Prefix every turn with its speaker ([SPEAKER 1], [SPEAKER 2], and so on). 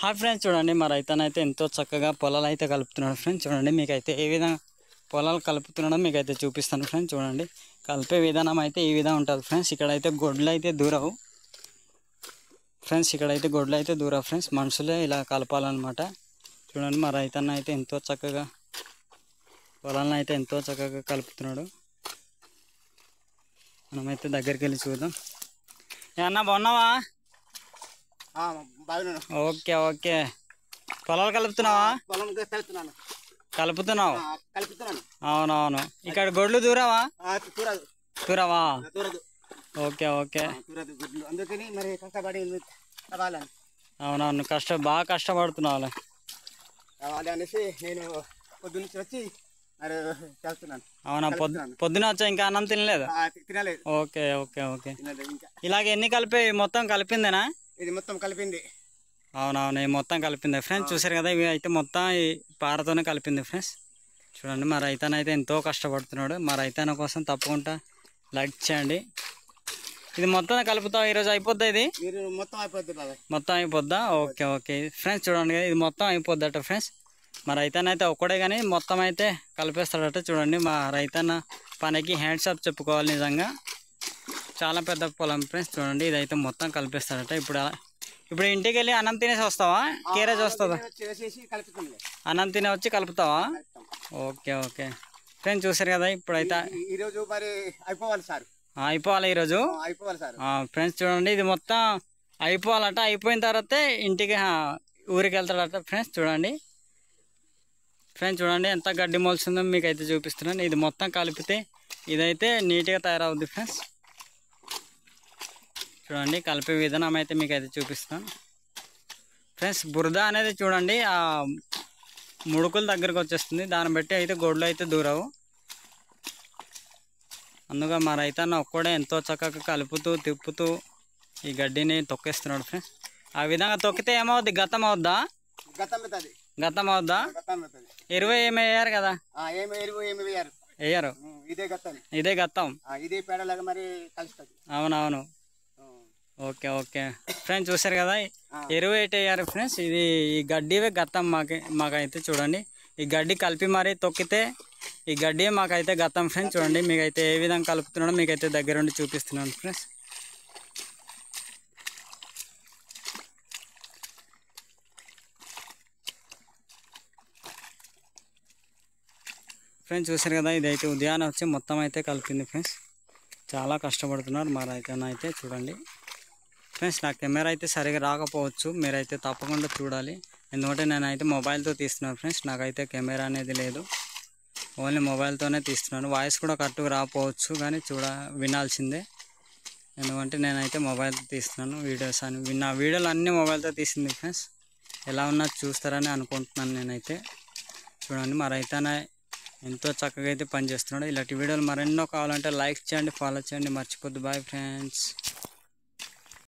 [SPEAKER 1] Hi friends, చూడండి మా రైతన్నైతే ఎంతో చక్కగా పొలాలు అయితే కలుపుతున్నాడు ఫ్రెండ్స్. చూడండి మీకైతే ఏ విధంగా పొలాలు కలుపుతున్నాడో మీకైతే చూపిస్తాను ఫ్రెండ్స్. చూడండి కలిపే విధానం అయితే ఈ విధంగా ఉంటుంది ఫ్రెండ్స్. ఇక్కడైతే గొడ్లు అయితే దూరవు ఫ్రెండ్స్, ఇక్కడైతే గొడ్లు అయితే దూరవు ఫ్రెండ్స్, మనుషులే ఇలా కలపాలన్నమాట. చూడండి మా రైతన్న అయితే ఎంతో చక్కగా పొలాలను అయితే ఎంతో చక్కగా కలుపుతున్నాడు. మనమైతే దగ్గరికి వెళ్ళి చూద్దాం. ఏమన్నా బాగున్నావా? Okay okay. పొలాలు కలుపుతున్నావా? కలుపుతున్నావు. అవునవును. ఇక్కడ గొడ్లు దూరవా? దూరవా? Okay okay. అవునవును, బాగా కష్టపడుతున్నావు. అవునా? పొద్దున వచ్చా, ఇంకా అన్నం తినలేదు? Okay okay okay. ఇలాగ ఎన్ని కలిపి మొత్తం కలిపిందేనా?
[SPEAKER 2] ఇది మొత్తం కలిపింది.
[SPEAKER 1] అవునవును, మొత్తం కలిపింది ఫ్రెండ్స్. చూసారు కదా, ఇవి అయితే మొత్తం ఈ పారతోనే కలిపింది ఫ్రెండ్స్. చూడండి మా రైతన్న అయితే ఎంతో కష్టపడుతున్నాడు. మా రైతన్న కోసం తప్పకుండా లైక్ చేయండి. ఇది మొత్తం కలుపుతావు, ఈరోజు అయిపోద్దా? ఇది మొత్తం అయిపోద్దా? Okay okay friends. చూడండి ఇది మొత్తం అయిపోద్దట ఫ్రెండ్స్. మా రైతన్న అయితే ఒక్కడే కానీ మొత్తం అయితే కలిపేస్తాడట. చూడండి మా రైతన్న పనికి హ్యాండ్స్ అప్ చెప్పుకోవాలి. నిజంగా చాలా పెద్ద పొలం ఫ్రెండ్స్. చూడండి ఇదైతే మొత్తం కలిపేస్తాడట. ఇప్పుడు ఇంటికి వెళ్ళి అన్నం తినేసి వస్తావా? కేరేజ్ వస్తుందా? అన్నం తినే వచ్చి కలుపుతావా? Okay okay friends. చూసారు కదా, ఇప్పుడైతే అయిపోవాలి ఈరోజు ఫ్రెండ్స్. చూడండి ఇది మొత్తం అయిపోవాలట. అయిపోయిన తర్వాత ఇంటికి ఊరికి వెళ్తాడట ఫ్రెండ్స్. చూడండి ఎంత గడ్డి మొలుస్తుందో మీకైతే చూపిస్తున్నాను. ఇది మొత్తం కలిపితే ఇదైతే నీట్గా తయారవుద్ది ఫ్రెండ్స్. చూడండి కలిపే విధానం అయితే మీకైతే చూపిస్తాను ఫ్రెండ్స్. బురద అనేది చూడండి ఆ ముడుకుల దగ్గరకు వచ్చేస్తుంది. దాన్ని బట్టి అయితే గొడ్లు అయితే దూరవు. అందుగా మా రైతన్న ఒక్కడే ఎంతో చక్కగా కలుపుతూ తిప్పుతూ ఈ గడ్డిని తొక్కేస్తున్నాడు ఫ్రెండ్స్. ఆ విధంగా తొక్కితే ఏమవుద్ది? గతం అవుద్దా? గతం అవుద్దా? ఎరువు ఏమి వేయారు కదా? వేయరు. ఇదే గతం. అవునవును. Okay okay friends. చూసారు కదా, ఎరువు వేయారు ఫ్రెండ్స్. ఇది ఈ గడ్డివే గతం మాకైతే. చూడండి ఈ గడ్డి కలిపి మరీ తొక్కితే ఈ గడ్డి మాకైతే గతం ఫ్రెండ్స్. చూడండి మీకైతే ఏ విధంగా కలుపుతున్నాడో మీకైతే దగ్గరుండి చూపిస్తున్నాను ఫ్రెండ్స్. ఫ్రెండ్స్ చూసారు కదా, ఇదైతే ఉదయాన్నే వచ్చి మొత్తం అయితే కలిపింది ఫ్రెండ్స్. చాలా కష్టపడుతున్నారు మా రైతన్న అయితే. చూడండి ఫ్రెండ్స్, నా కెమెరా అయితే సరిగా రాకపోవచ్చు, మీరైతే తప్పకుండా చూడాలి. ఎందుకంటే నేనైతే మొబైల్తో తీస్తున్నాను ఫ్రెండ్స్. నాకైతే కెమెరా అనేది లేదు, ఓన్లీ మొబైల్తోనే తీస్తున్నాను. వాయిస్ కూడా కరెక్ట్గా రాకపోవచ్చు, కానీ వినాల్సిందే. ఎందుకంటే నేనైతే మొబైల్తో తీస్తున్నాను వీడియోస్ నా వీడియోలు అన్నీ మొబైల్తో తీసింది ఫ్రెండ్స్. ఎలా ఉన్నా చూస్తారని అనుకుంటున్నాను నేనైతే. చూడండి మా రైతన్న ఎంతో చక్కగా అయితే పనిచేస్తున్నాడు. ఇలాంటి వీడియోలు మరెన్నో కావాలంటే లైక్ చేయండి, ఫాలో చేయండి, మర్చిపోద్దు. Bye friends.